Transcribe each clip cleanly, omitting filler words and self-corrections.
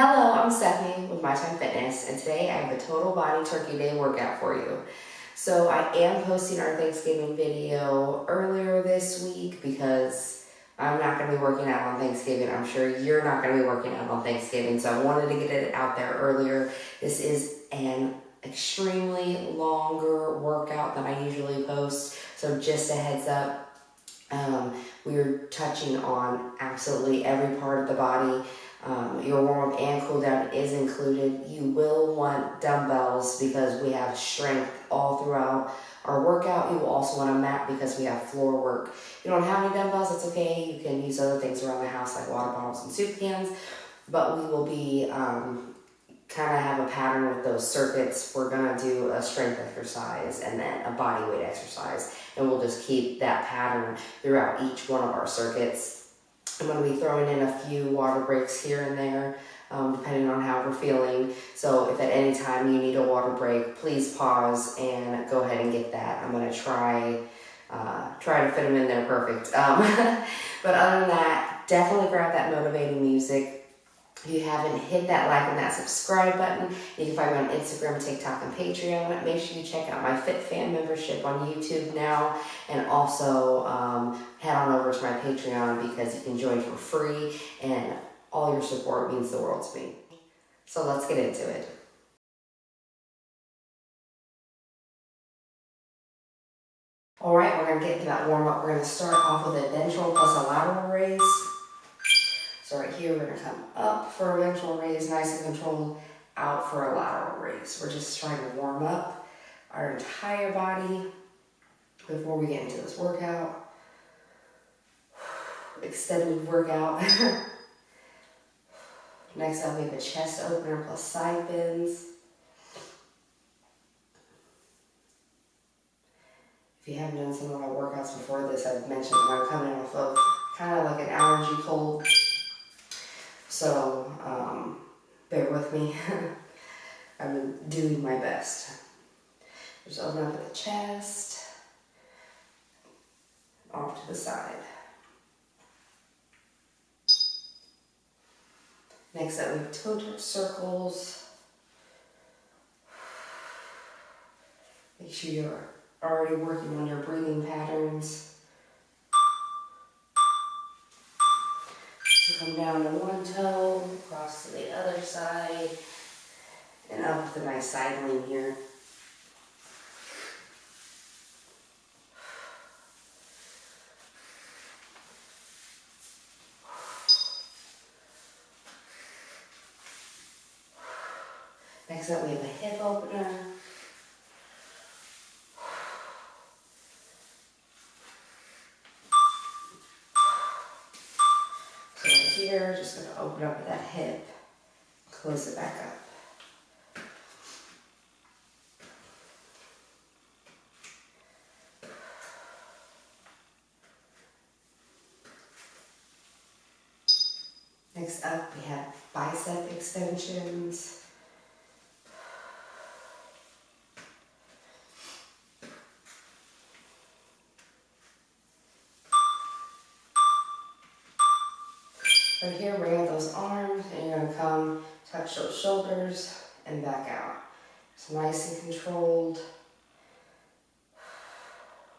Hello, I'm Stephanie with My Time Fitness, and today I have a total body turkey day workout for you. So I am posting our Thanksgiving video earlier this week because I'm not going to be working out on Thanksgiving. I'm sure you're not going to be working out on Thanksgiving, so I wanted to get it out there earlier. This is an extremely longer workout than I usually post, so just a heads up. We're touching on absolutely every part of the body. Your warm-up and cool down is included. You will want dumbbells because we have strength all throughout our workout. You will also want a mat because we have floor work. If you don't have any dumbbells, it's okay. You can use other things around the house like water bottles and soup cans, but we will be kind of have a pattern with those circuits. We're gonna do a strength exercise and then a body weight exercise, and we'll just keep that pattern throughout each one of our circuits. I'm going to be throwing in a few water breaks here and there, depending on how we're feeling. So if at any time you need a water break, please pause and go ahead and get that. I'm going to try to fit them in there perfect. But other than that, definitely grab that motivating music. If you haven't hit that like and that subscribe button, you can find me on Instagram, TikTok, and Patreon. Make sure you check out my FitFam membership on YouTube now, and also head on over to my Patreon because you can join for free, and all your support means the world to me. So let's get into it. All right, we're going to get into that warm-up. We're going to start off with a bench roll plus a lateral raise. So right here, we're going to come up for a ventral raise, nice and controlled, out for a lateral raise. We're just trying to warm up our entire body before we get into this workout. Extended workout. Next up, we have a chest opener plus side bends. If you haven't done some of my workouts before this, I've mentioned that I'm coming off of kind of like an allergy cold. So, bear with me. I've been doing my best. Just open up at the chest, off to the side. Next up, we have toe touch circles. Make sure you're already working on your breathing patterns. So come down to one toe, cross to the other side, and up with a nice side lean here. Next up, we have a hip opener. So right here, just going to open up with that hip, close it back up. Next up, we have bicep extensions. Right here, bring out those arms, and you're going to come touch those shoulders and back out. So nice and controlled.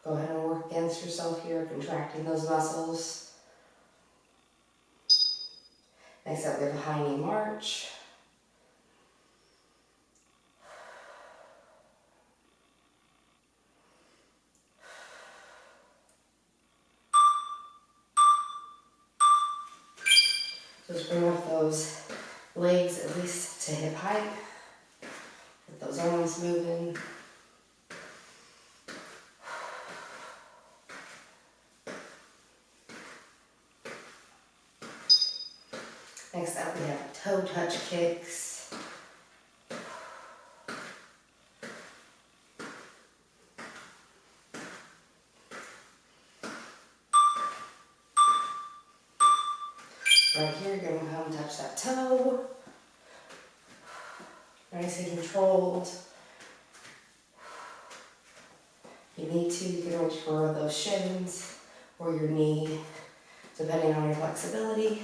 Go ahead and work against yourself here, contracting those muscles. Next up, we have a high knee march. So just bring up those legs at least to hip height. Get those arms moving. Next up, we have toe touch kicks. Right here, you're going to come touch that toe. Nice and controlled. If you need to, you can reach for those shins or your knee, depending on your flexibility.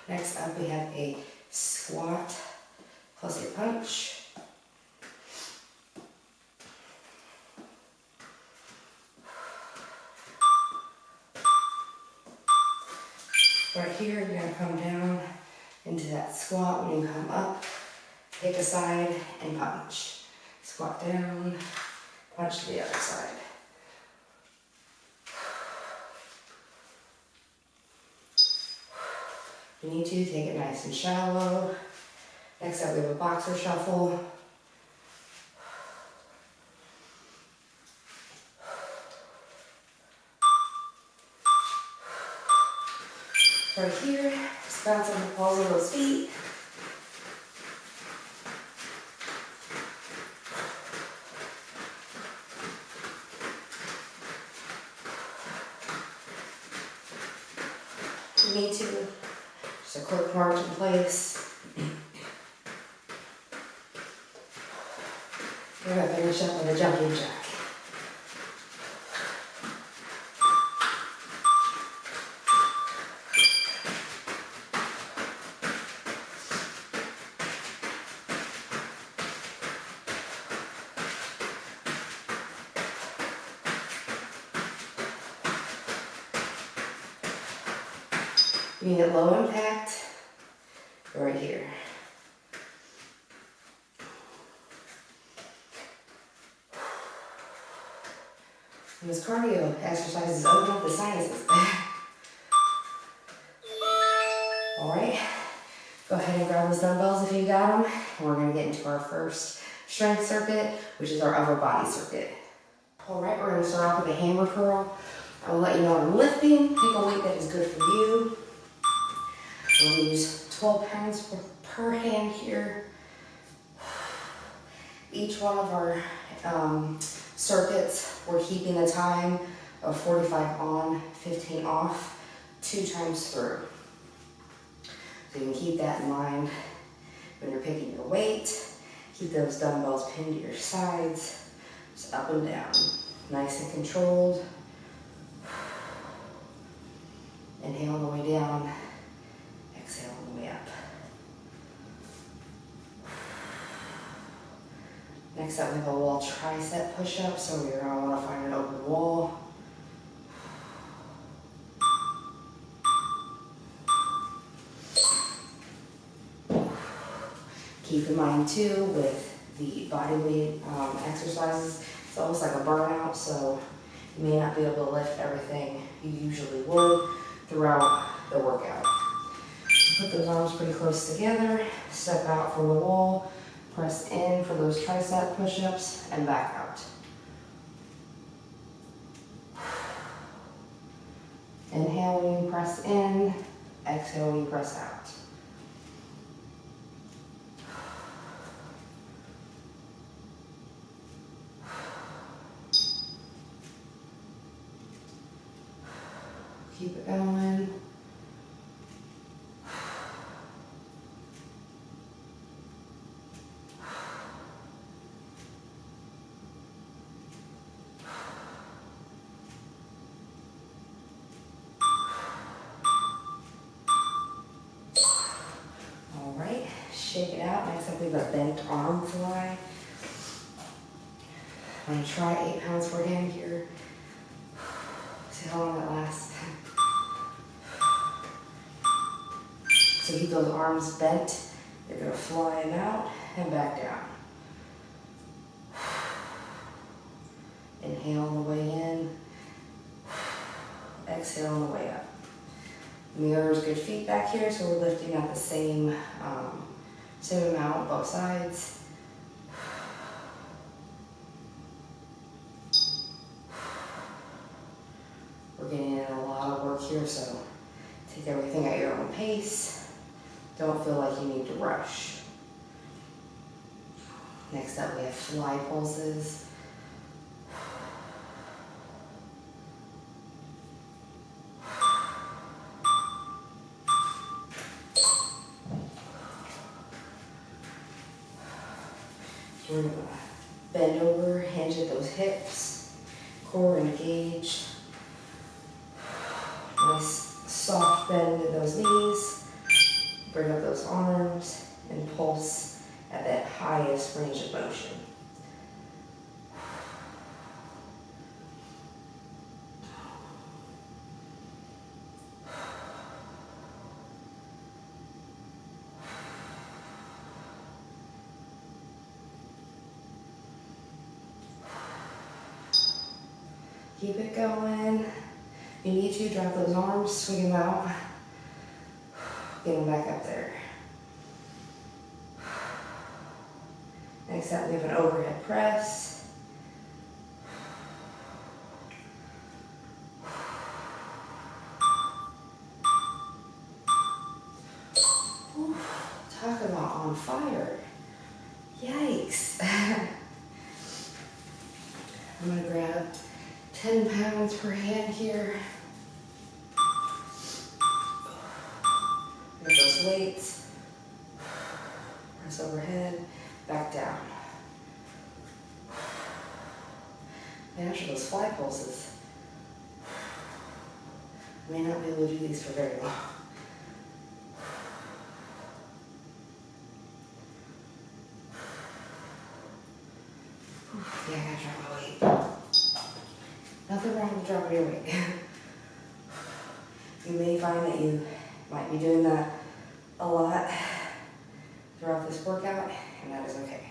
Next up, we have a squat plus a punch. Right here, you're gonna come down into that squat. When you come up, take a side and punch. Squat down, punch to the other side. If you need to, take it nice and shallow. Next up, we have a boxer shuffle. Right here, just bounce on the balls of those feet. If you need to, just a quick march in place. We're gonna finish up with a jumping jack. You need a low impact right here. And this cardio exercise is opening up the sinuses. All right, go ahead and grab those dumbbells if you got them. And we're gonna get into our first strength circuit, which is our upper body circuit. All right, we're gonna start off with a hammer curl. I'll let you know I'm lifting. Pick a weight that is good for you. We'll use 12 pounds per hand here. Each one of our circuits, we're keeping the time of 45 on, 15 off, 2 times through. So you can keep that in mind when you're picking your weight. Keep those dumbbells pinned to your sides, just up and down, nice and controlled. Inhale on the way down. Exhale on the way up. Next up, we have a wall tricep push-up, so you're going to want to find an open wall. Keep in mind too, with the body weight exercises, it's almost like a burnout, so you may not be able to lift everything you usually would throughout the workout. Put those arms pretty close together, step out from the wall, press in for those tricep push-ups, and back out. Inhale when you press in, exhale when you press out. Keep it going. All right, shake it out. Next up, we have a bent arm fly. I'm gonna try 8 pounds per hand here. See how long that lasts. So keep those arms bent. You're gonna fly them out and back down. Inhale on the way in. Exhale on the way up. Mirrors good feedback here, so we're lifting at the same amount on both sides. We're getting in a lot of work here, so take everything at your own pace. Don't feel like you need to rush. Next up, we have fly pulses. We're gonna bend over, hinge at those hips, core engaged. Nice soft bend in those knees. Bring up those arms and pulse at that highest range of motion. Keep it going. If you need to, drop those arms, swing them out. Get them back up there. Next up, we have an overhead press. Ooh, talk about on fire. Yikes. I'm gonna grab 10 pounds per hand here. Get those weights. Press overhead, back down. And after those fly pulses, I may not be able to do these for very long. Yeah, I gotta drop my weight. Nothing wrong with dropping your weight. You may find that you might be doing that a lot throughout this workout, and that is okay.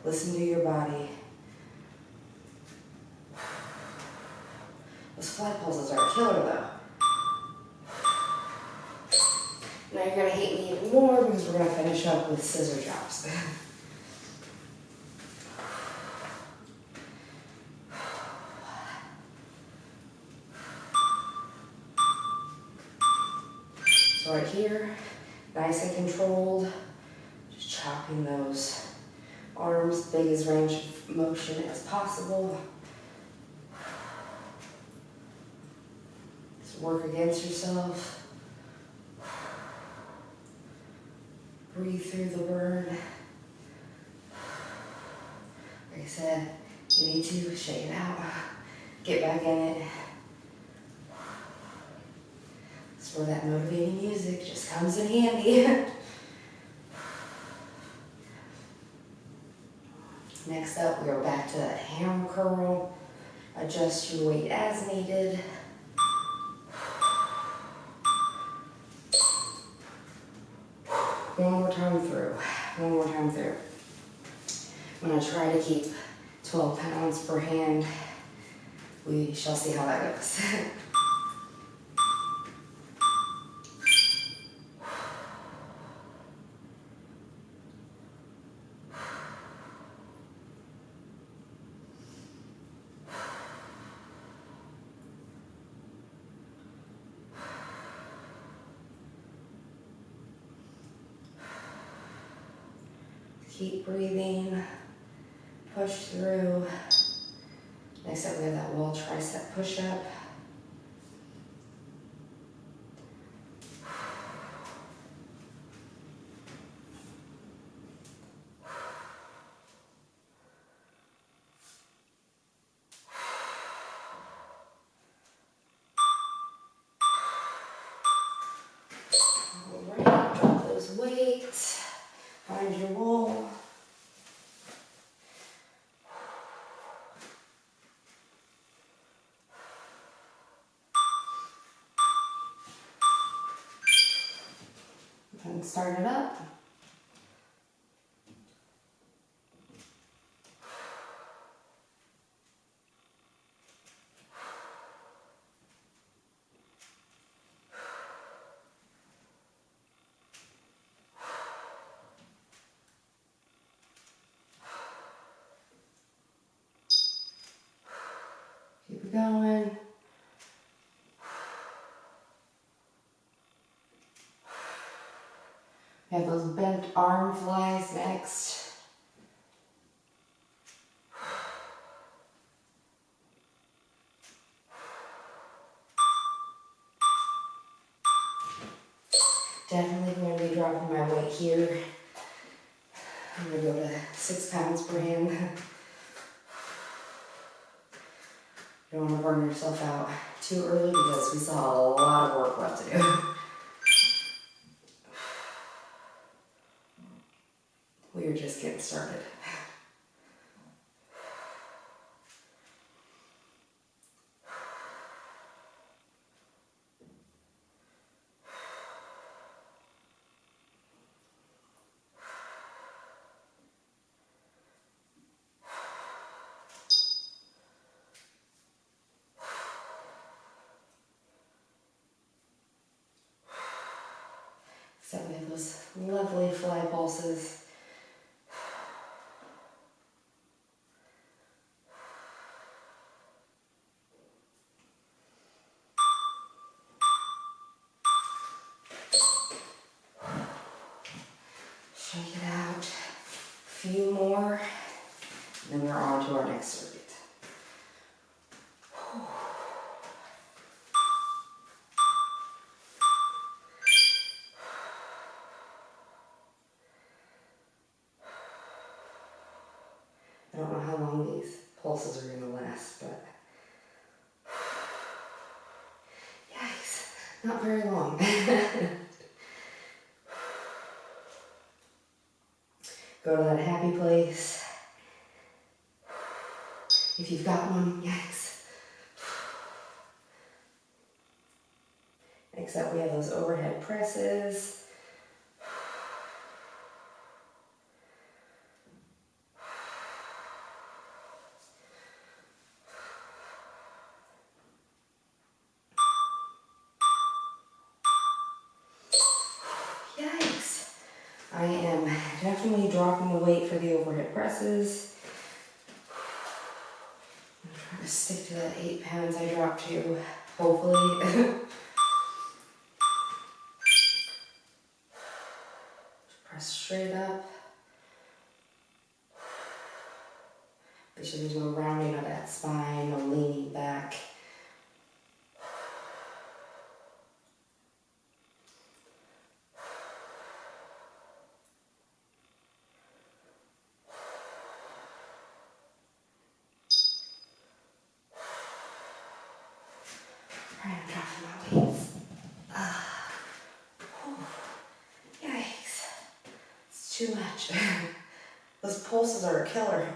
Listen to your body. Those fly pulses are a killer though. Now you're gonna hate me even more because we're gonna finish up with scissor chops. So right here, nice and controlled, just chopping those arms, big as range of motion as possible. Just work against yourself. Breathe through the burn. Like I said, you need to shake it out, get back in it. That's where that motivating music just comes in handy. Next up, we are back to that hammer curl. Adjust your weight as needed. One more time through. One more time through. I'm going to try to keep 12 pounds per hand. We shall see how that goes. Keep breathing, push through. Next up, we have that wall tricep push-up. All right, drop those weights. Find your wall. And start it up. Keep it going. We have those bent arm flies next. Definitely going to be dropping my weight here. I'm going to go to 6 pounds per hand. You don't want to burn yourself out too early because we still have a lot of work left to do. We are just getting started. Except we have those lovely fly pulses. Shake it out. A few more, and then we're on to our next circuit. I don't know how long these pulses are going to last, but yikes, not very long. Go to that happy place. If you've got one, yikes. Except we have those overhead presses. Yikes. I am definitely dropping the weight for the overhead presses. I'm trying to stick to that 8 pounds I dropped to, hopefully. Press straight up. Make sure there's no rounding of that spine, no leaning back. Alright, I'm dropping my weights. Yikes. It's too much. Those pulses are a killer.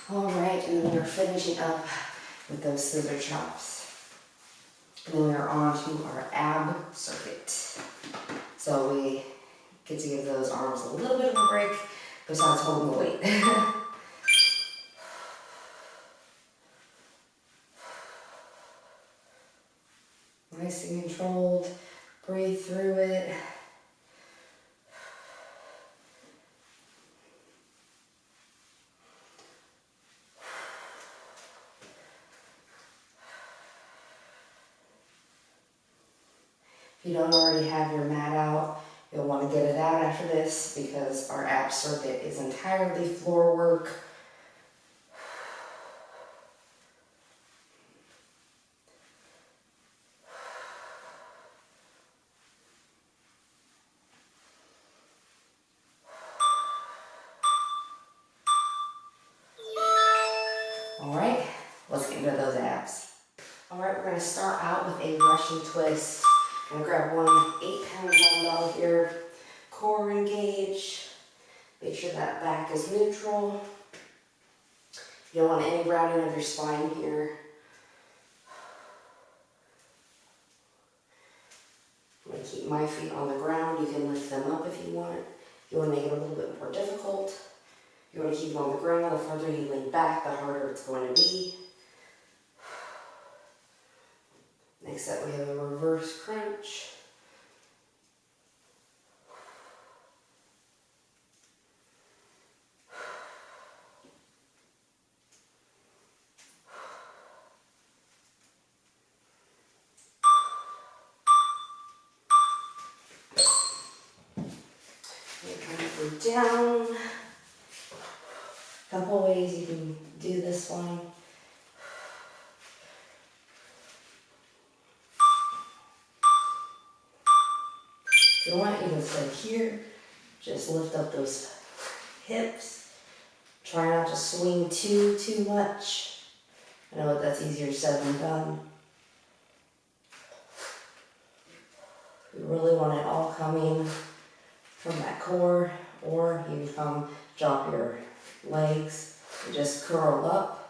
Alright, and then we're finishing up with those scissor chops. And then we're on to our ab circuit. So we get to give those arms a little bit of a break besides holding the weight. Nice and controlled. Breathe through it. If you don't already have your mat out, you'll want to get it out after this because our ab circuit is entirely floor work. Alright, let's get into those abs. Alright, we're going to start out with a Russian twist. I'm going to grab one 8-pound dumbbell here, core engage, make sure that back is neutral. You don't want any rounding of your spine here. I'm going to keep my feet on the ground. You can lift them up if you want. If you want to make it a little bit more difficult, you want to keep them on the ground. The further you lean back, the harder it's going to be. Next up, we have a reverse crunch. Go down. A couple ways you can do this one. If you want, you can stay here. Just lift up those hips. Try not to swing too much. I know that that's easier said than done. We really want it all coming from that core, or you can drop your legs and just curl up.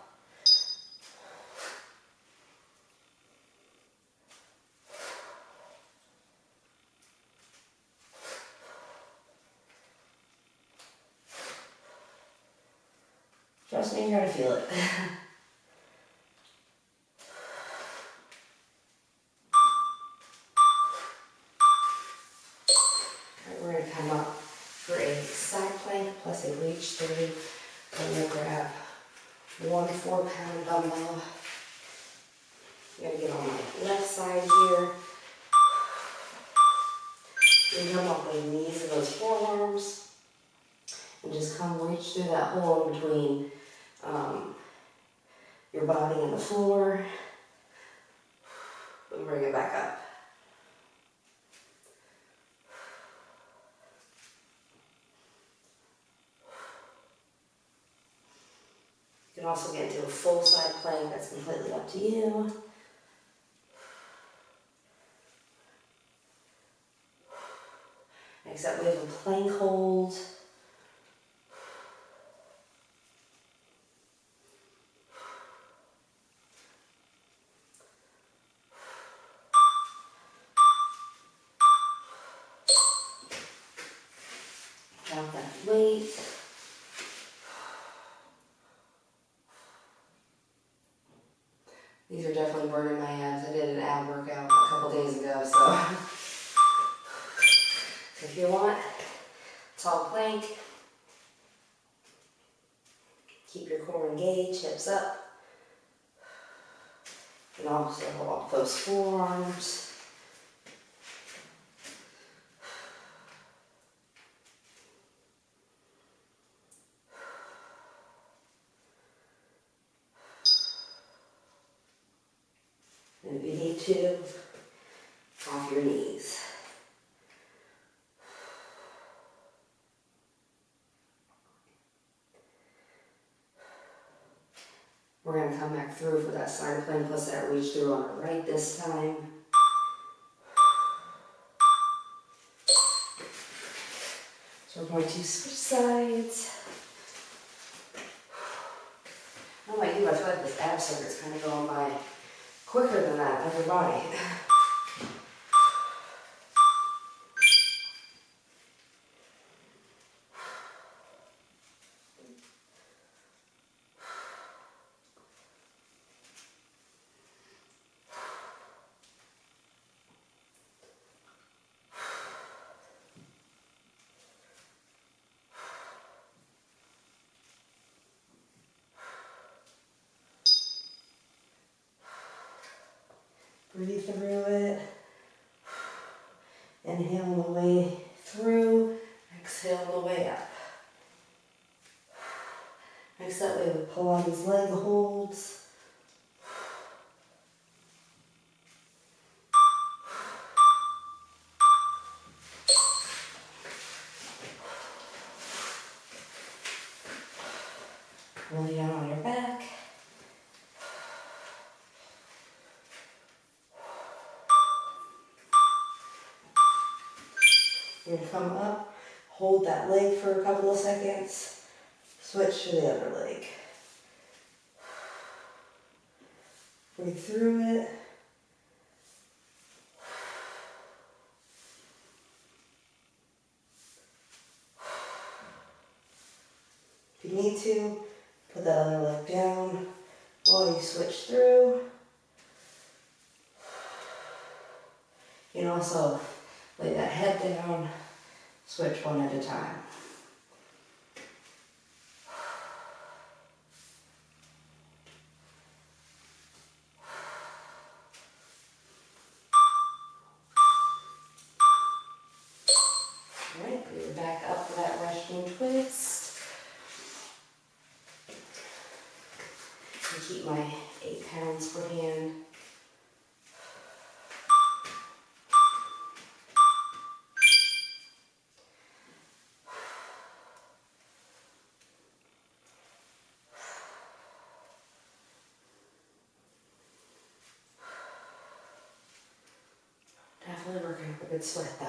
Trust me, you're gonna feel it. Alright, we're gonna come up for a side plank plus a reach through, and we'll grab 1 4-pound dumbbell. I'm gonna get on my left side here. You come up with the knees and those forearms, and just come reach through that hole in between your body and the floor, and bring it back up. You can also get into a full side plank, that's completely up to you. Next up, we have a plank hold. Drop that weight. These are definitely burning my abs. I did an ab workout a couple days ago, so if you want, tall plank. Keep your core engaged, hips up. And also walk those forearms. And if you need to, off your knees. We're going to come back through for that side plank plus that reach through on our right this time. So we're going to switch sides. I don't know about you, I feel like this ab circuit's kind of going by quicker than that on your body. Breathe through it. Inhale on the way through, exhale on the way up. Next up, we have Pilates leg holds. Lay down on your back. You're going to come up, hold that leg for a couple of seconds, switch to the other leg. Breathe through it. If you need to, put that other leg down while you switch through. You can also lay that head down, switch one at a time. All right, we're back up for that resting twist. I keep my 8 pounds per hand. good sweat though.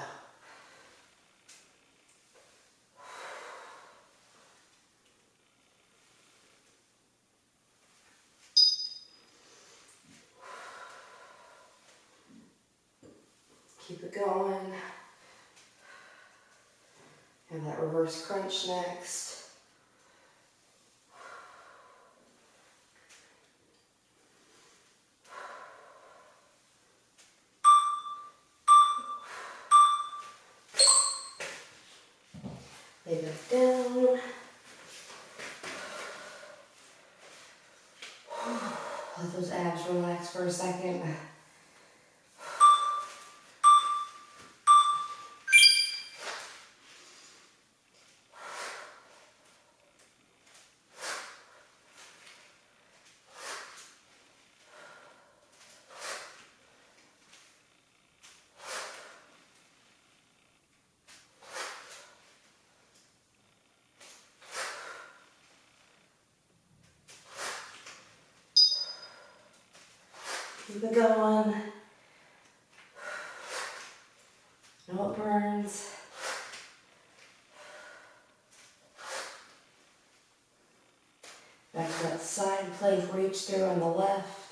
Keep it going. And that reverse crunch next. Lay back down. Let those abs relax for a second. Keep it going. No, it burns. Back to that side plank reach through on the left.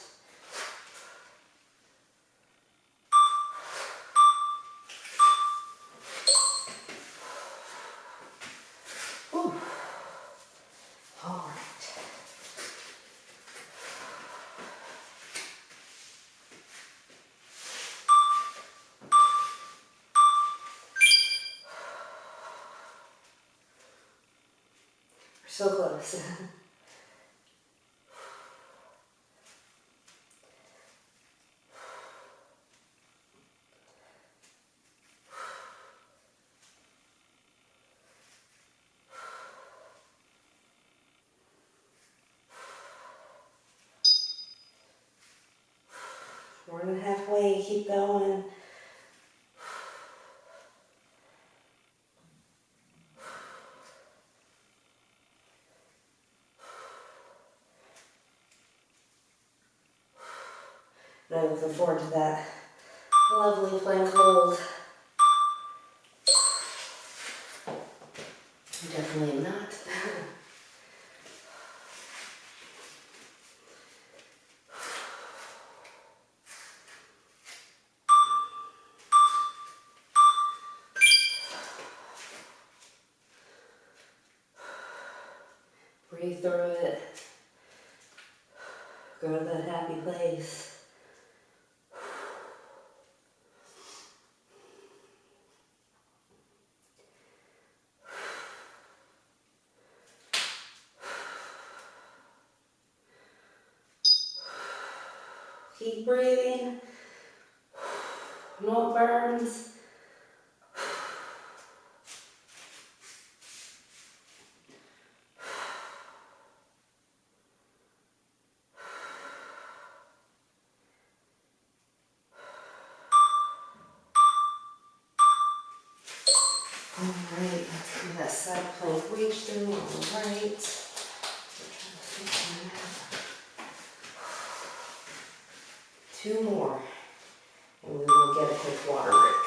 Whew. All right. We're so close. More than halfway, keep going. And I'm looking forward to that lovely plank hold. Definitely not. Breathe through it. Go to that happy place. Keep breathing. No, it burns. All right, let's do that side plank reach through on the right. Two more, and we will get a quick water break.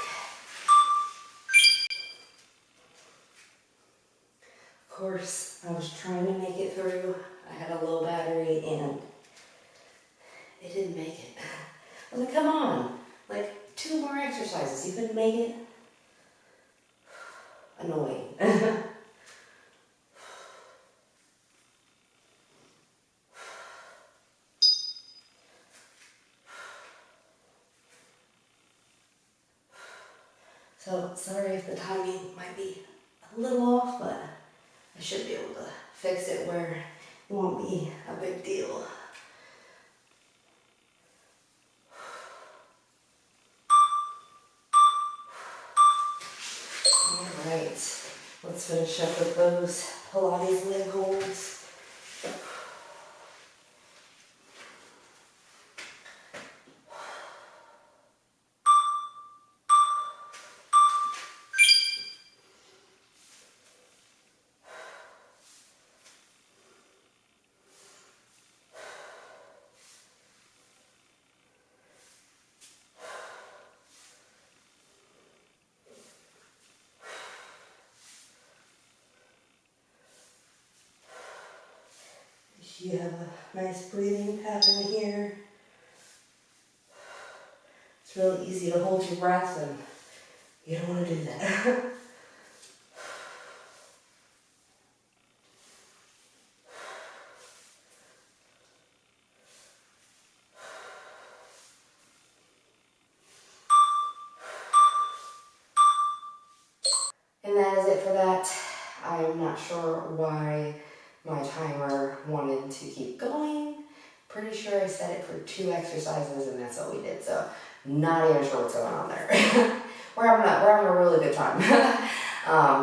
Of course, I was trying to make it through. I had a low battery and it didn't make it. I was like, come on, like 2 more exercises. You couldn't make it? Annoying. So sorry if the timing might be a little off, but I should be able to fix it where it won't be a big deal. All right, let's finish up with those Pilates leg holds. you have a nice breathing pattern here. It's really easy to hold your breath, and you don't want to do that. And that is it for that. I am not sure why my timer wanted to keep going. Pretty sure I set it for 2 exercises and that's what we did. So not even sure what's going on there. we're having a really good time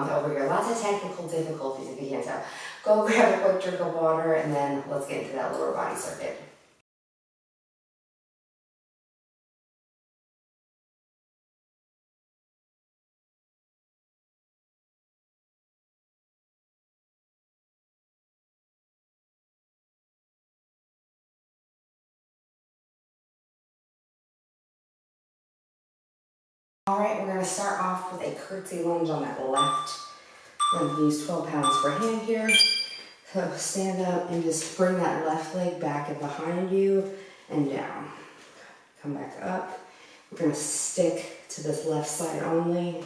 over here. Lots of technical difficulties if you can't tell. Go grab a quick drink of water and then let's get into that lower body circuit. All right, we're gonna start off with a curtsy lunge on that left. I'm gonna use 12 pounds per hand here. So stand up and just bring that left leg back and behind you and down. Come back up. We're gonna stick to this left side only.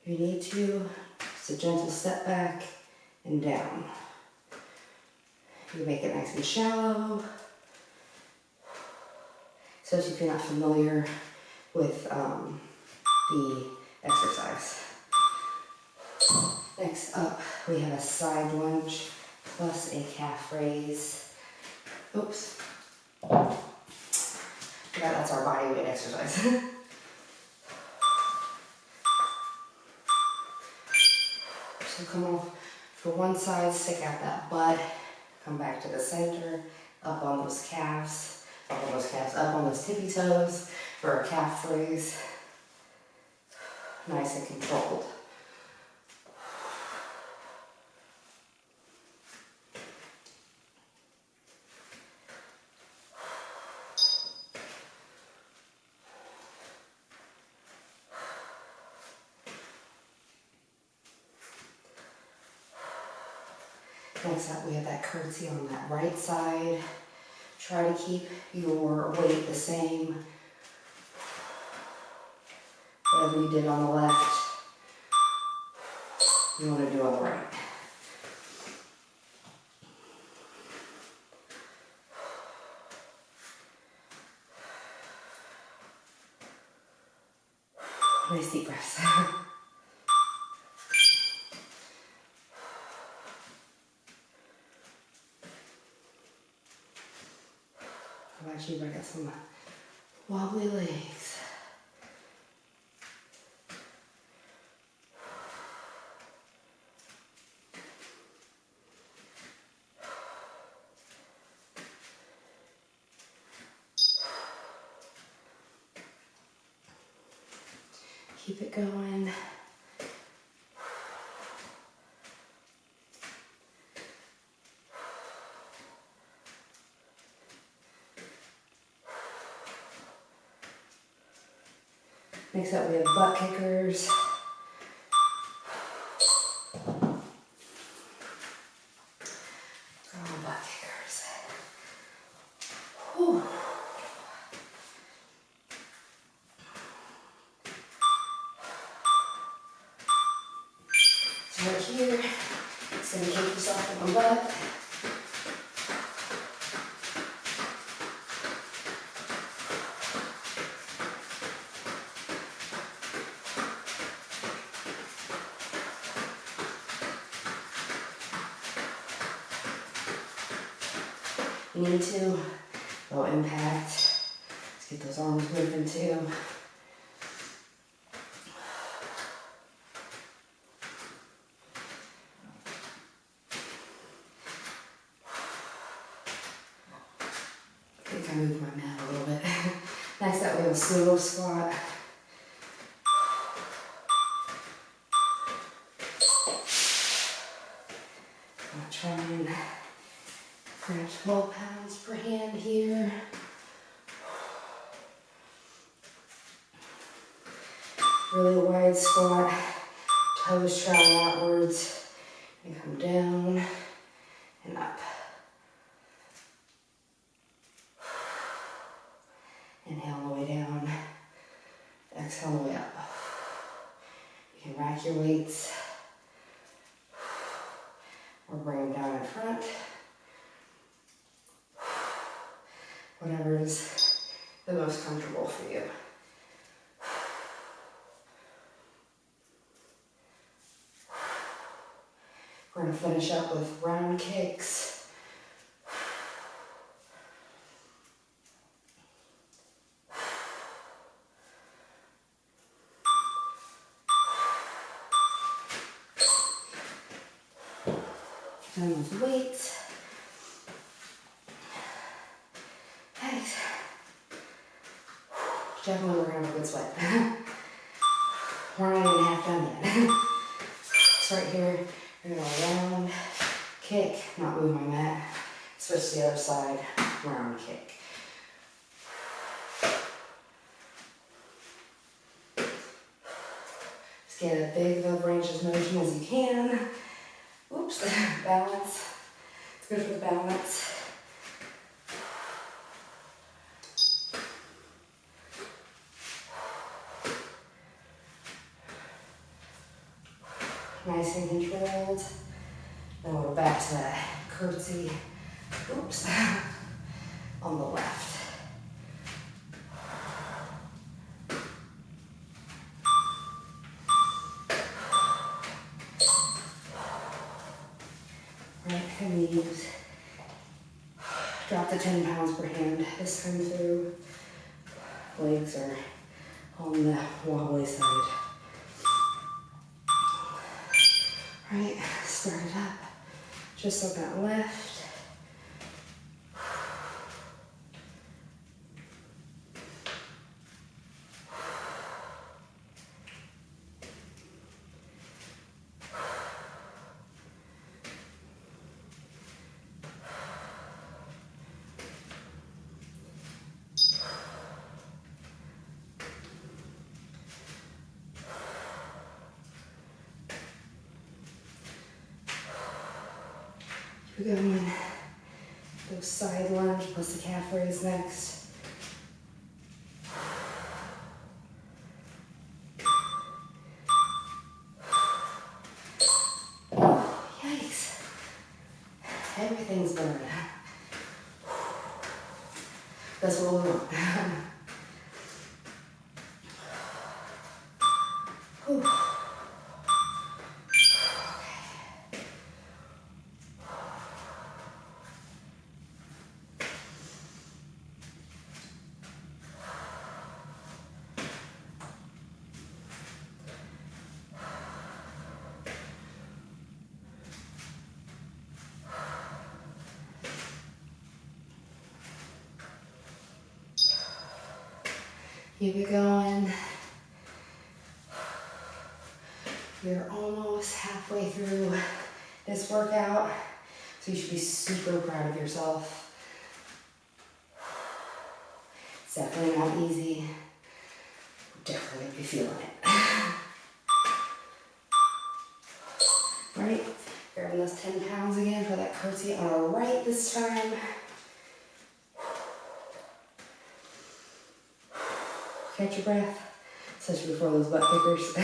If you need to, just a gentle step back and down. You make it nice and shallow. So if you're not familiar with the exercise. Next up, we have a side lunge plus a calf raise. Oops. Forgot that's our body weight exercise. So come off for one side, stick out that butt, come back to the center, up on those calves, up on those tippy toes for a calf raise. Nice and controlled. Next up, we have that curtsy on that right side. Try to keep your weight the same. Whatever you did on the left, you want to do on the right. Nice deep breaths. How about you? I got some wobbly legs. Keep it going. Next up, we have butt kickers. Butt kickers. Whew. So right here, just gonna kick yourself in the butt. You need to, low impact. Let's get those arms moving too. I think I moved my mat a little bit. Next up, we have a swivel squat. gonna try and grab 12 pounds per hand here. Really wide squat, toes travel outwards, and come down and up. Inhale all the way down, exhale all the way up. You can rack your weights or bring them down in front. Whatever is the most comfortable for you. We're going to finish up with round kicks. Done with weights. Nice. Definitely we're going to have a good sweat. We're not even half done yet. So right here, we're going to round, kick, not move my mat, switch to the other side, round kick. Just get a big of range of motion as you can. Oops, balance. It's good for the balance. Nice and controlled. Then we're back to that curtsy. Oops, on the left. Right, and knees. Drop to 10 pounds per hand this time through. Legs are on the wobbly side. Right, start it up. Just like that left. We're going those side lunge plus the calf raise next. Yikes. Everything's burning. That's what we want. Keep it going. You're almost halfway through this workout, so you should be super proud of yourself. It's definitely not easy. Definitely gonna be feeling it. Right, grabbing those 10 pounds again for that curtsy on our right this time. Catch your breath, especially before those butt kickers.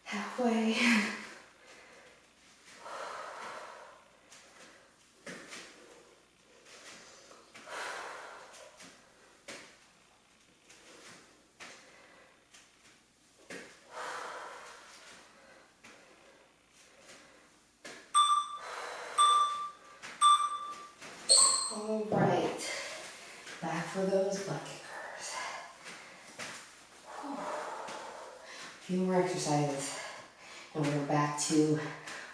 Halfway. All right, back for those butt kickers. A few more exercises, and we're back to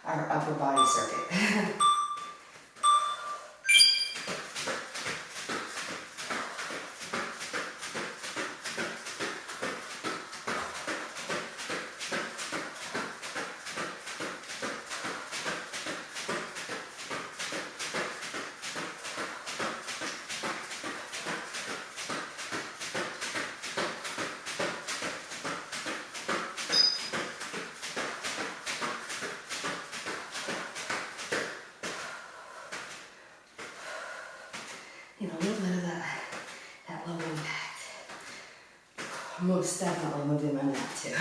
our upper body circuit. You know, a little bit of that low impact. Most definitely moving my mat too.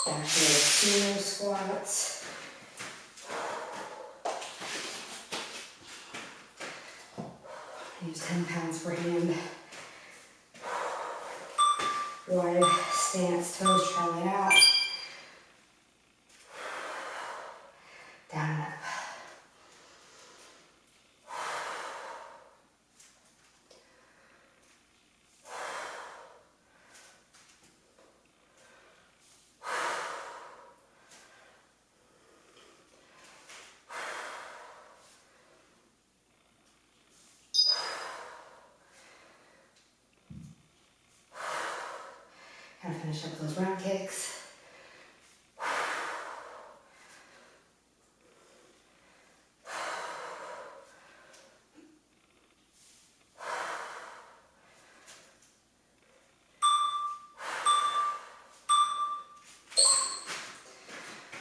Back to the sumo squats. Use 10 pounds per hand. Wide stance, toes traveling out. Down and up. Kind of finish up those round kicks.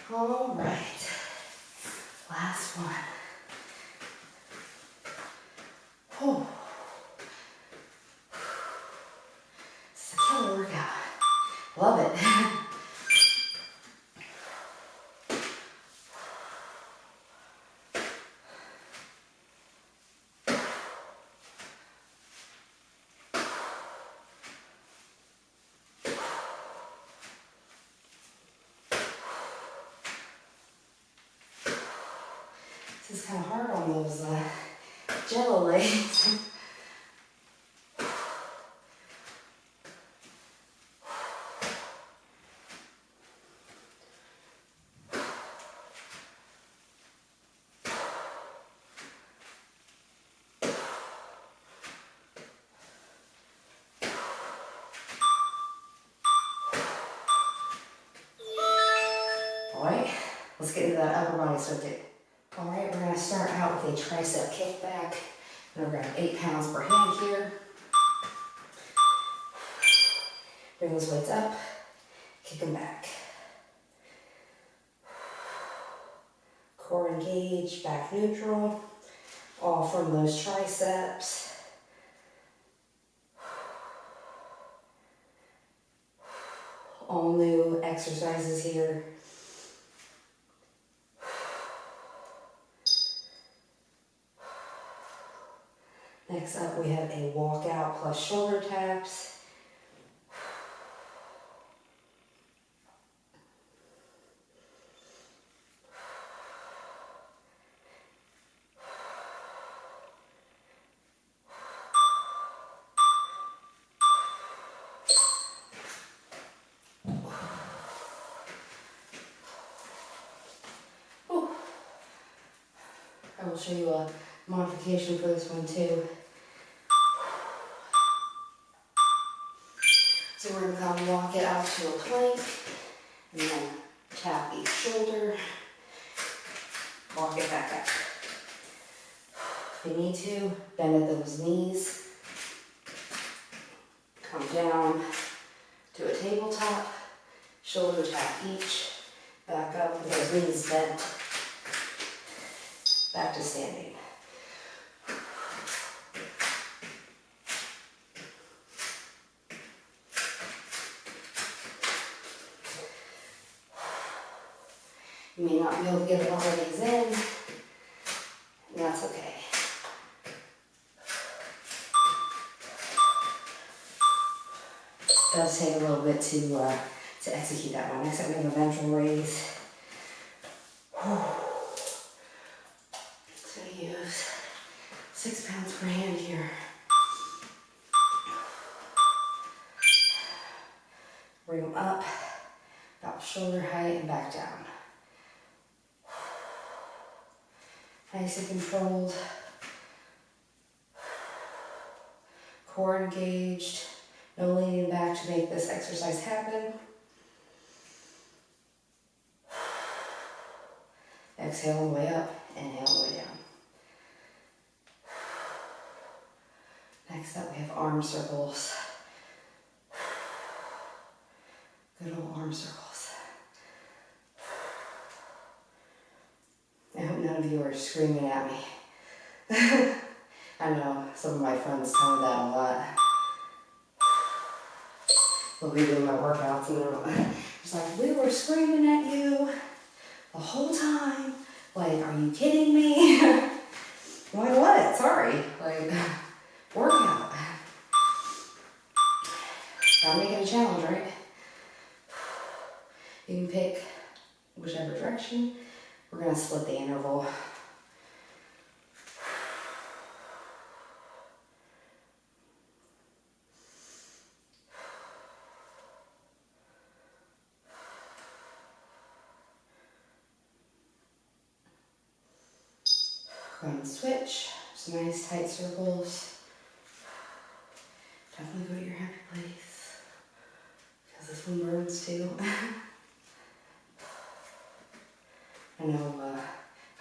All right, last one. Oh, it's a killer workout. Love it. This is kind of hard on those jello legs. All right, let's get into that upper body circuit. All right, we're gonna start out with a tricep kickback. And we're gonna have 8 pounds per hand here. Bring those weights up, kick them back. Core engaged, back neutral, all from those triceps. All new exercises here. Next up, we have a walkout plus shoulder taps. I will show you a modification for this one too. So we're going to come walk it out to a plank, and then tap each shoulder, walk it back up. If you need to, bend at those knees, come down to a tabletop, shoulder tap each, back up with those knees bent, back to standing. You may not be able to get all of these in, and that's okay. It does take a little bit to execute that one. Next up, we have a ventral raise. So I use 6 pounds per hand here. Bring them up, about shoulder height and back down. Nice and controlled. Core engaged. No leaning back to make this exercise happen. Exhale all the way up, inhale all the way down. Next up, we have arm circles. Good old arm circles. I hope none of you are screaming at me. I know some of my friends tell me that a lot. They'll be doing my workouts and they're just like, we were screaming at you the whole time. Like, are you kidding me? I'm like, what? Sorry. Like, workout. Gotta make it a challenge, right? You can pick whichever direction. We're gonna split the interval. Go ahead and switch. Some nice tight circles. Definitely go to your happy place, because this one burns too. I know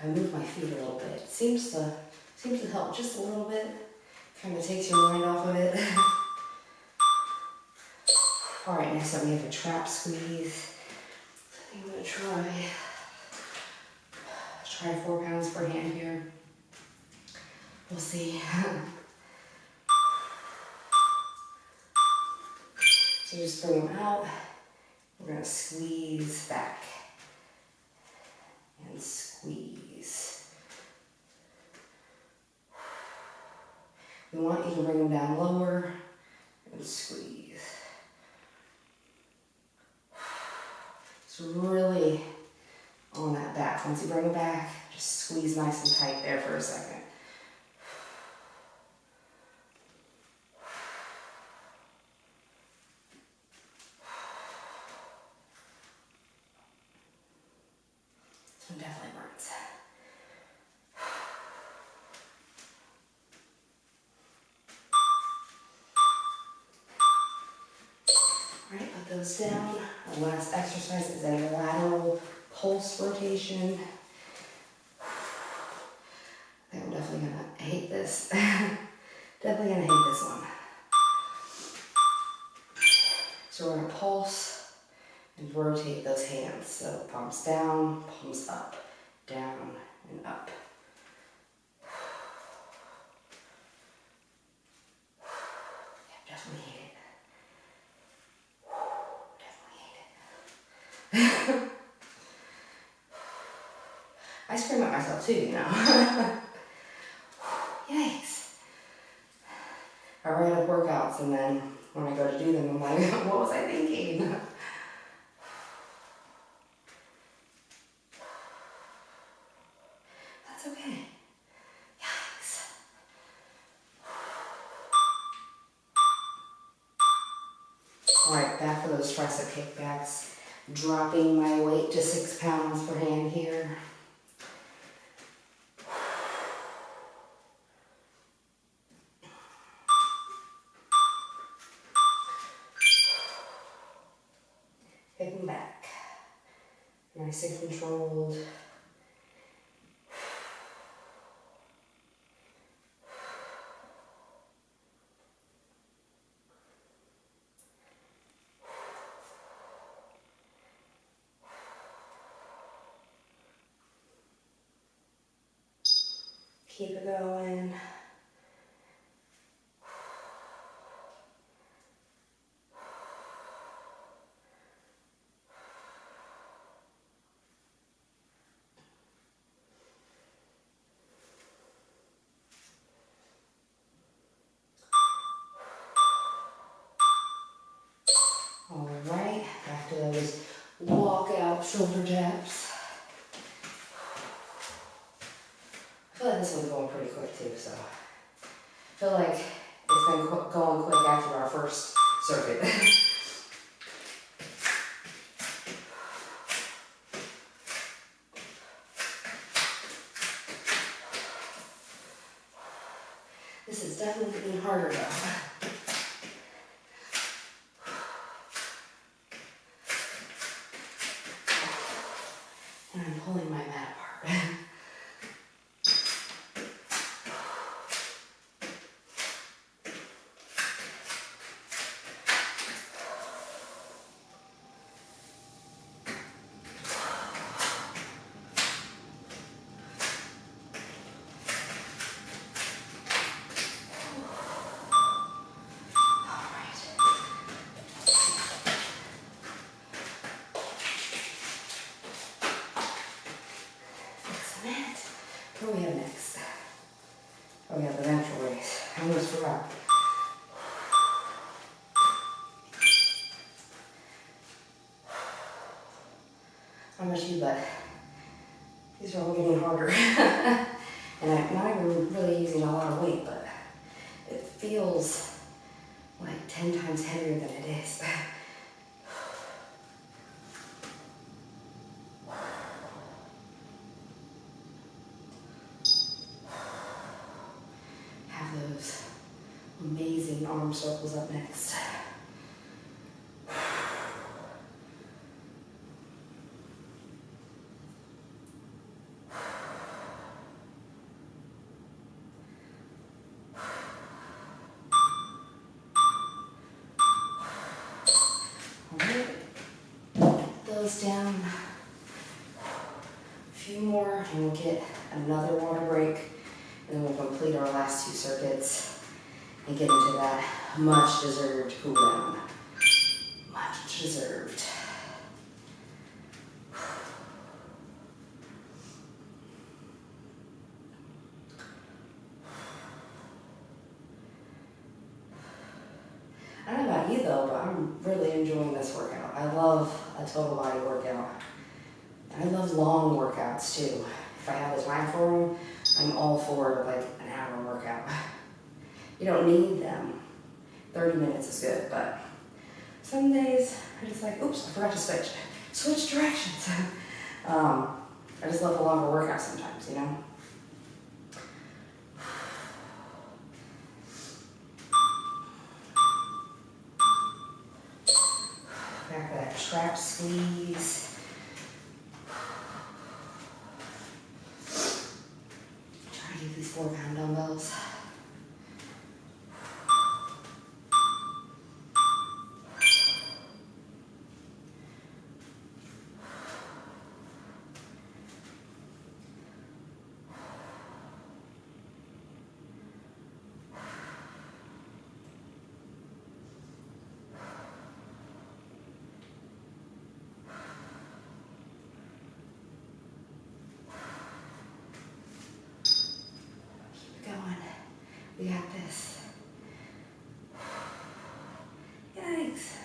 I move my feet a little bit. It seems to help just a little bit. Kind of takes your mind off of it. All right, next up we have a trap squeeze. I think I'm gonna try 4 pounds per hand here. We'll see. So just bring them out. We're gonna squeeze back and squeeze. We want you to bring them down lower and squeeze. It's really on that back. Once you bring it back, just squeeze nice and tight there for a second. This one definitely burns. All right, put those down. Our last exercise is a lateral pulse rotation. I think I'm definitely gonna hate this. Definitely gonna hate this one. So we're gonna pulse and rotate those hands. So palms down, palms up, down and up. Yeah, definitely hate it. Definitely hate it. I scream at myself too, you know. Yikes. I write up workouts and then when I go to do them, I'm like, what was I thinking? That's okay. Yikes. All right, back for those tricep kickbacks. Dropping my weight to 6 pounds per hand here. Kicking back. Nice and controlled. Keep it going. All right, back to those walkout shoulder taps. feel like this one's going pretty quick too, so I feel like it's been going quick after our first circuit. This is definitely getting harder though. And I'm pulling my mat apart. What do we have next? Oh, we have the natural race. I almost forgot. I don't know about you, but these are all getting harder. And I'm not even really using a lot of weight, but it feels like 10 times heavier than it is. Those amazing arm circles up next. Alright, those down. A few more and we'll get another water break. And then we'll complete our last 2 circuits and get into that much deserved cool down. Much deserved. I don't know about you though, but I'm really enjoying this workout. I love a total body workout. I love long workouts too. If I have the time for them, I'm all for like an hour workout. You don't need them. 30 minutes is good, but some days I just like, oops, I forgot to switch directions. I just love a longer workout sometimes, you know? Back to that trap squeeze. These 4-pound dumbbells. We got this. Yikes.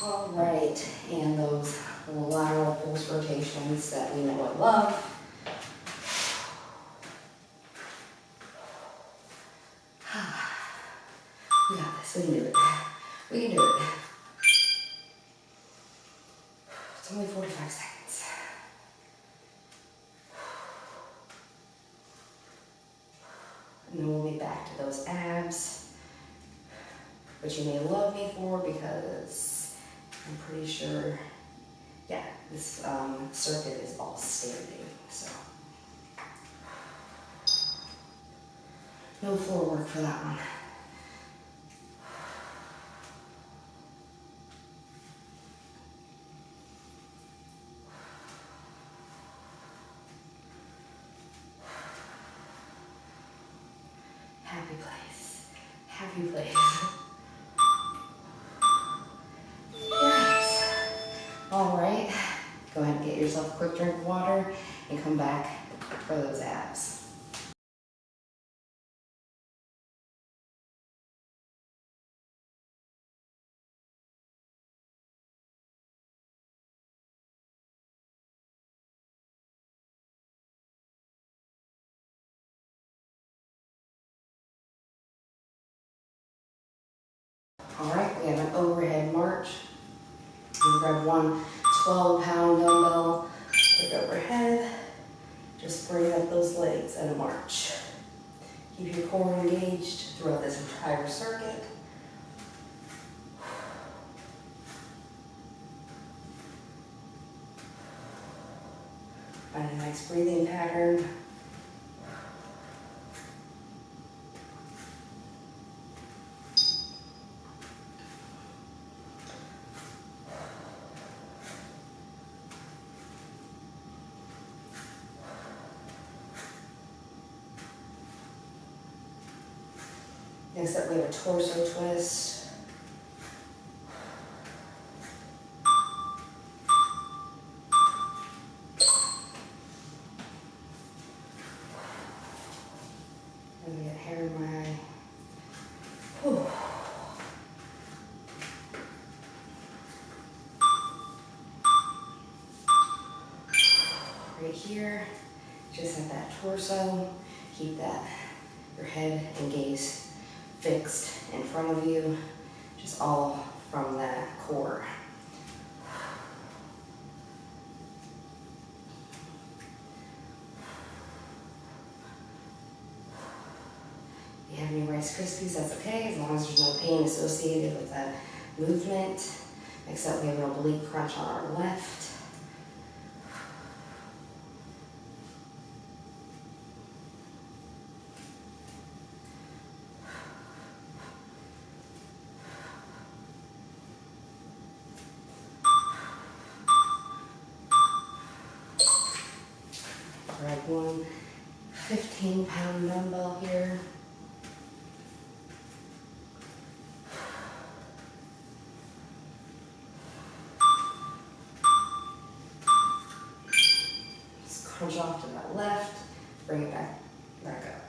All right, and those little lateral pulse rotations that we know and love. We got this, we can do it. We can do it. It's only 45 seconds. And then we'll be back to those abs, which you may love me for because I'm pretty sure, yeah, this circuit is all standing, so. No floor work for that one. Happy place. Happy place. Yes. All right. Go ahead and get yourself a quick drink of water and come back for those abs. All right, we have an overhead march. You grab one 12-pound dumbbell, put it overhead. Just bring up those legs at a march. Keep your core engaged throughout this entire circuit. Find a nice breathing pattern. Next up, we have a torso twist. And we get hair in my eye. Whew. Right here, just at that torso, keep that, your head and gaze fixed in front of you, just all from that core. If you have any Rice Krispies, that's okay, as long as there's no pain associated with that movement. Next up, we have an oblique crunch on our left. Grab one 15-pound dumbbell here. Just crunch off to that left, bring it back up.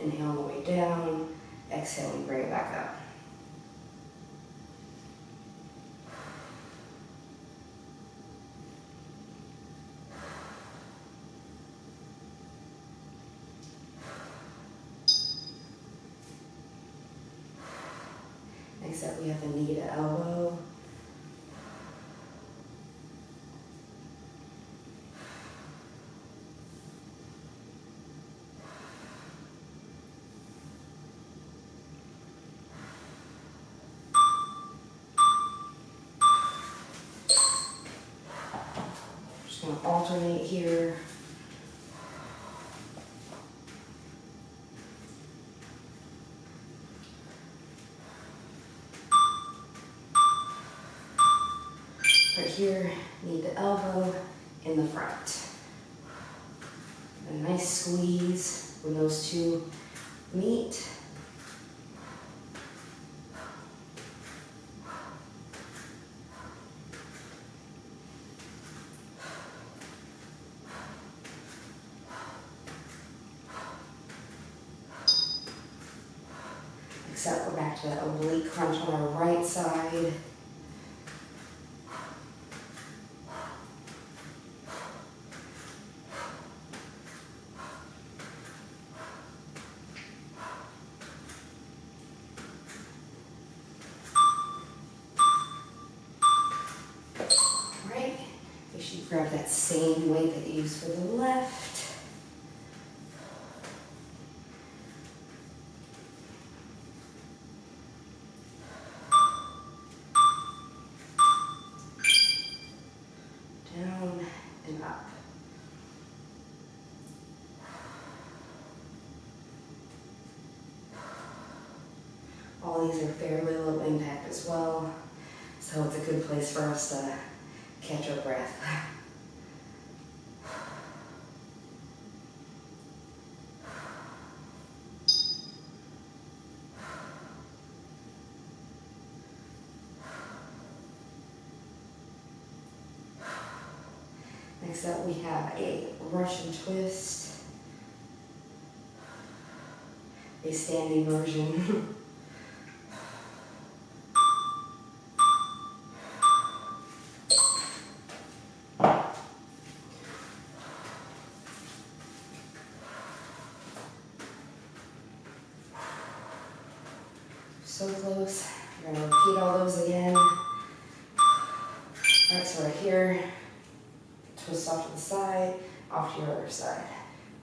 Inhale on the way down, exhale and bring it back up. Next up, we have the knee to elbow. Just going to alternate here. Right here, knee to elbow in the front. A nice squeeze when those two meet. Except we're back to that oblique crunch on our right side. Make sure you grab that same weight that you used for the left. Down and up. All these are fairly low impact as well, so it's a good place for us to catch our breath. Next up, we have a Russian twist, a standing version. So close. We're gonna repeat all those again. Alright, so right here, twist off to the side, off to your other side.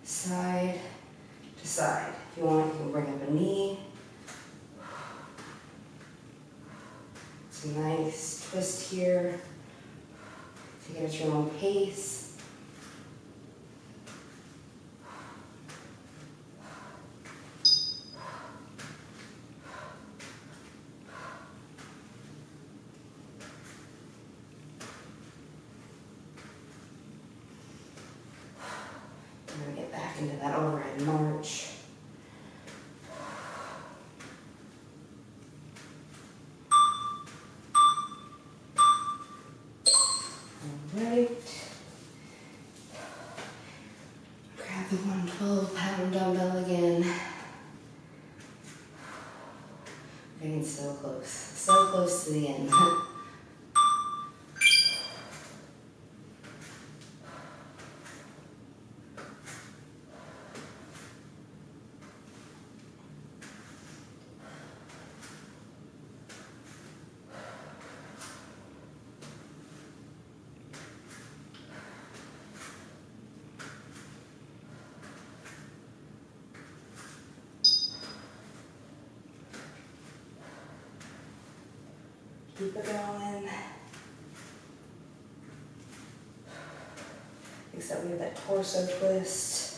Side to side. If you want, you can bring up a knee. Some nice twist here. Take it at your own pace. I'm going to get back into that overhead march. Alright. Grab the 112-pound dumbbell again. We're getting so close to the end. Keep it going. Except we have that torso twist.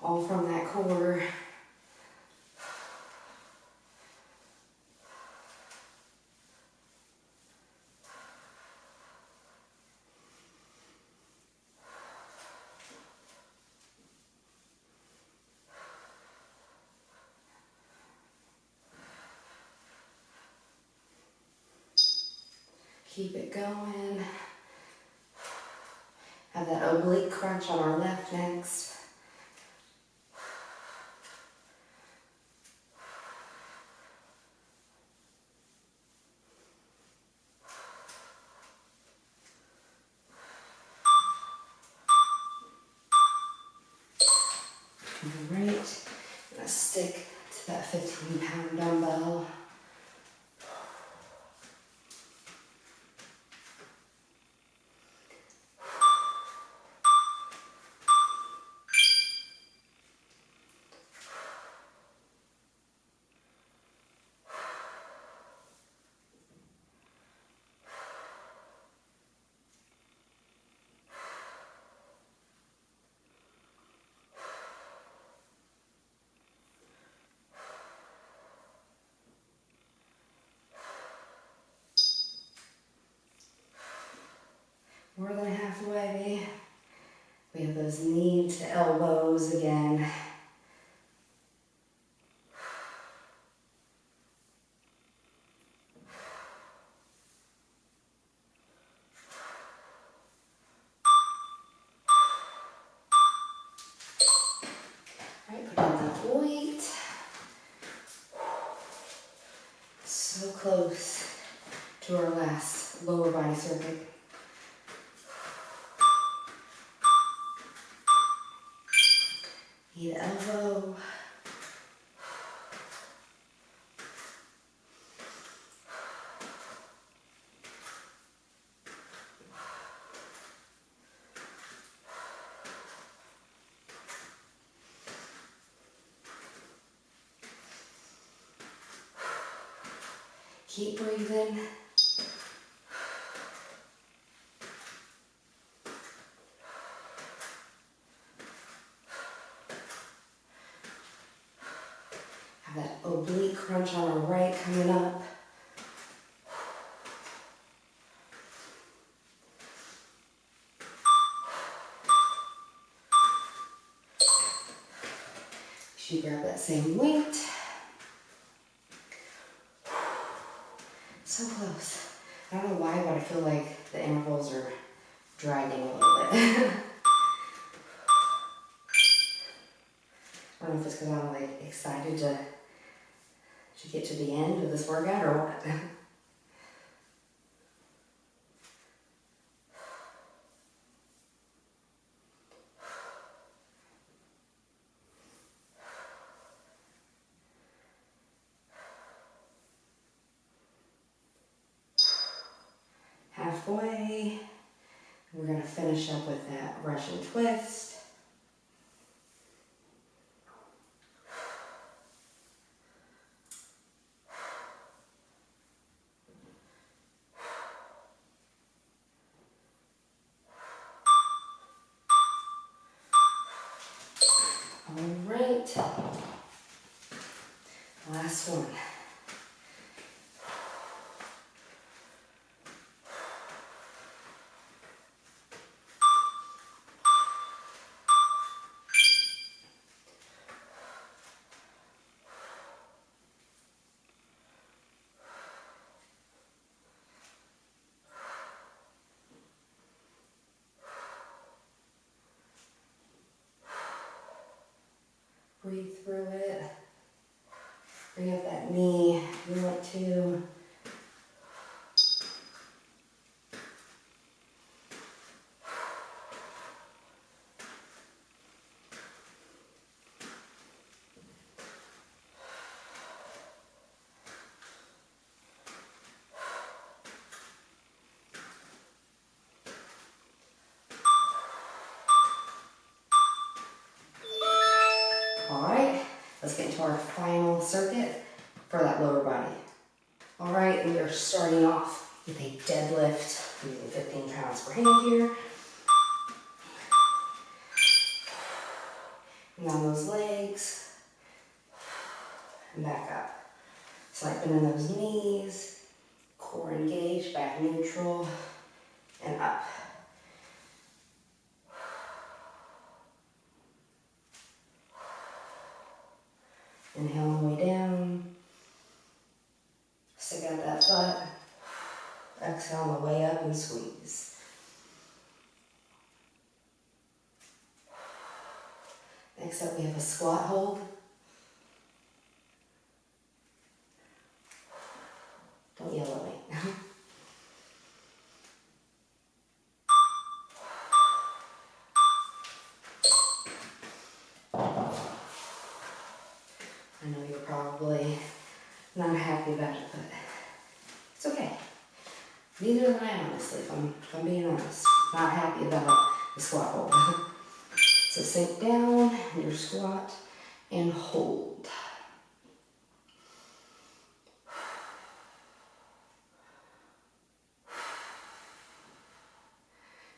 All from that core. Keep it going. Have that oblique crunch on our left next. Alright, I'm gonna stick to that 15-pound dumbbell. More than halfway. We have those knee to elbows again. Alright, put on that weight. So close to our last lower body circuit. Knee to elbow. Keep breathing. Have that oblique crunch on our right coming up. You grab that same weight. So close. I don't know why, but I feel like the intervals are dragging a little bit. I don't know if it's because I'm like excited to get to the end of this workout or what. Halfway. We're going to finish up with that Russian twist. All right. Last one. Breathe through it. Bring up that knee. You want to. Alright, let's get into our final circuit for that lower body. Alright, we are starting off with a deadlift using 15 pounds per hand here. And on those legs, and back up. Slight bend in those knees, core engaged, back neutral, and up. Inhale on the way down. Stick out that butt. Exhale on the way up and squeeze. Next up, we have a squat hold. Don't yell at me. I know you're probably not happy about it, but it's okay. Neither am I, honestly, if I'm being honest. Not happy about the squat hold. So sink down in your squat and hold.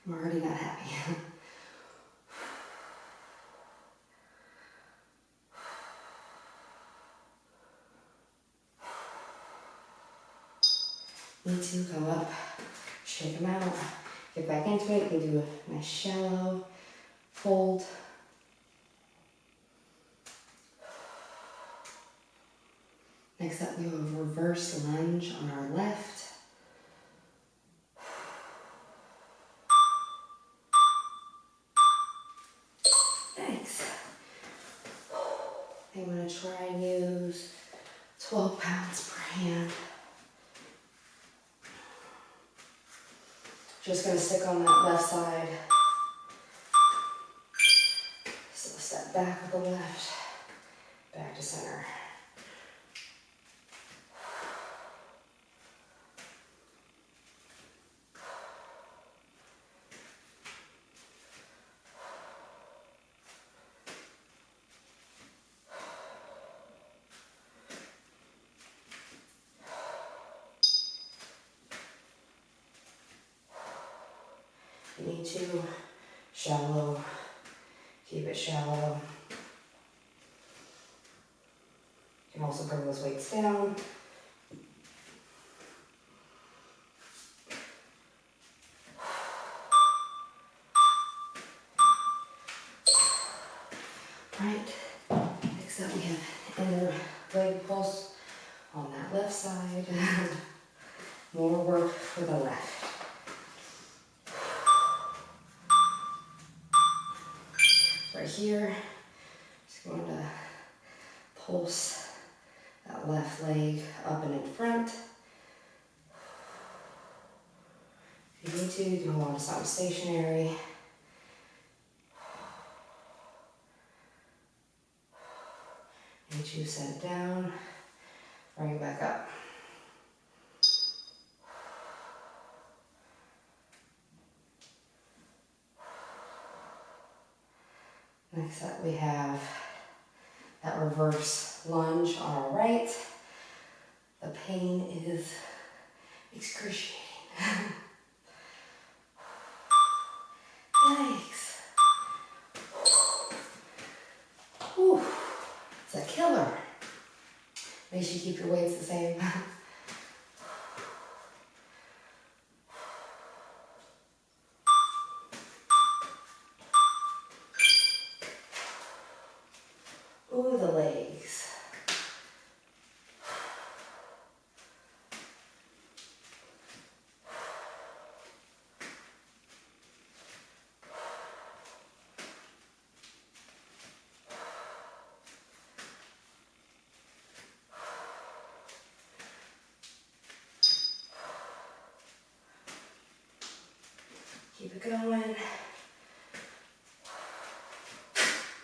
I'm already not happy. Need to come up, shake them out, get back into it. You can do a nice shallow hold. Next up, we have a reverse lunge on our left. Thanks. I'm going to try and use 12 pounds per hand. Just going to stick on that left side. So step back with the left, back to center. You need to shallow, keep it shallow. You can also bring those weights down. Right, next up we have inner leg pulse on that left side. More work for the left. here. Just going to pulse that left leg up and in front. If you need to, you can hold on to something stationary. Need you set it down, bring it back up. Next up we have that reverse lunge on our right. The pain is excruciating. Yikes. Whew. It's a killer. Make sure you keep your weights the same. Ooh, the legs. Keep it going.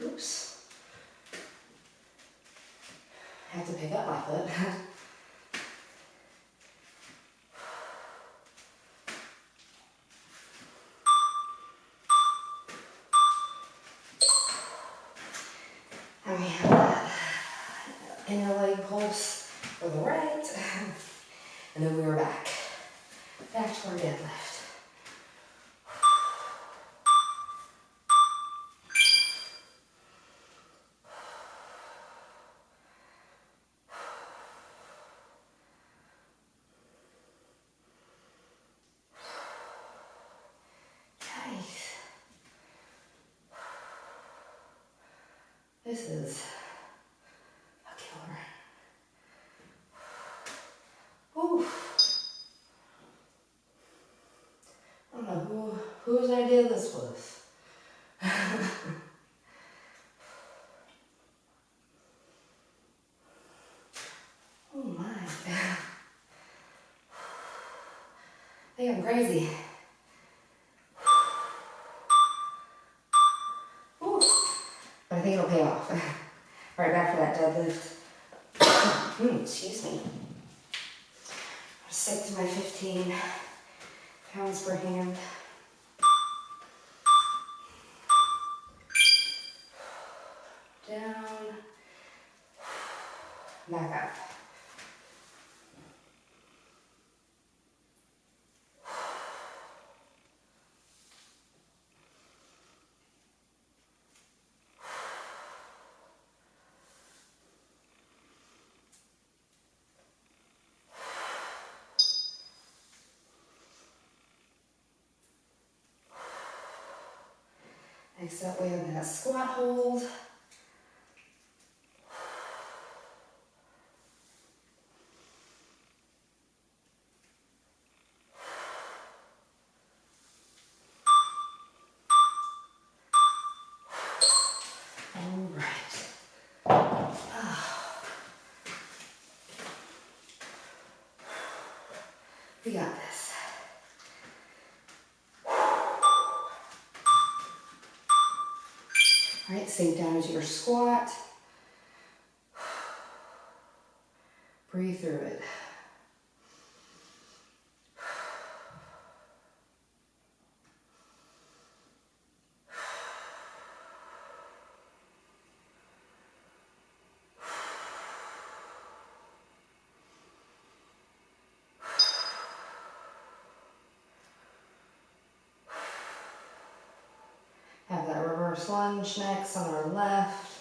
Oops. I have to pick up my foot. And we have that inner leg pulse for the right. And then we are back. Back to our deadlift. This is a killer. Whew. I don't know whose idea this was. Oh my. I think I'm crazy. Whew. But I think it'll pay off. Right back for that deadlift. Excuse me. I'll stick to my 15 pounds per hand. Down. Back up. Next up, we have that squat hold. All right. We got this. All right, sink down into your squat. Breathe through it. Have that reverse lunge next on our left.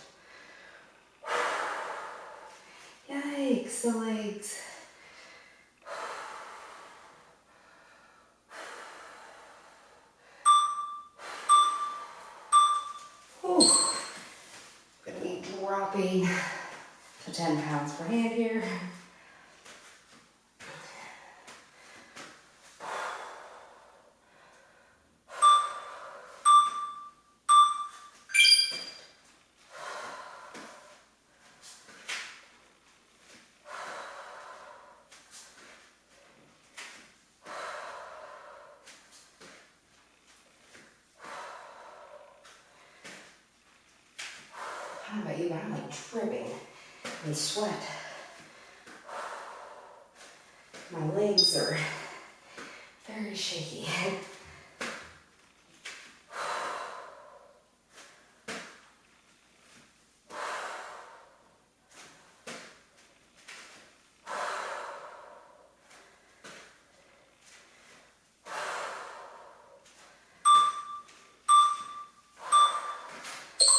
Yikes, the legs. Whew. Gonna be dropping to 10 pounds per hand here. about you, but I'm like dripping in sweat. My legs are very shaky.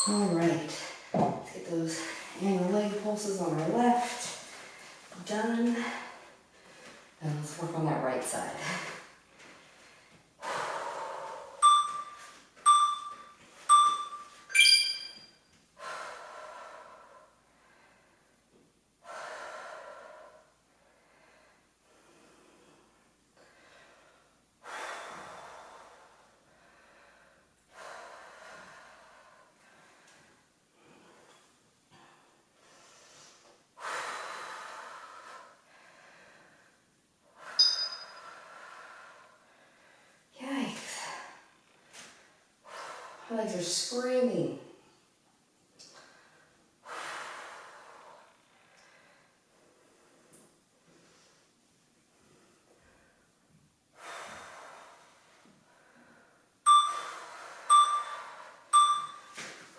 All right, let's get those ankle leg pulses on our left done. And let's work on that right side. My legs are screaming.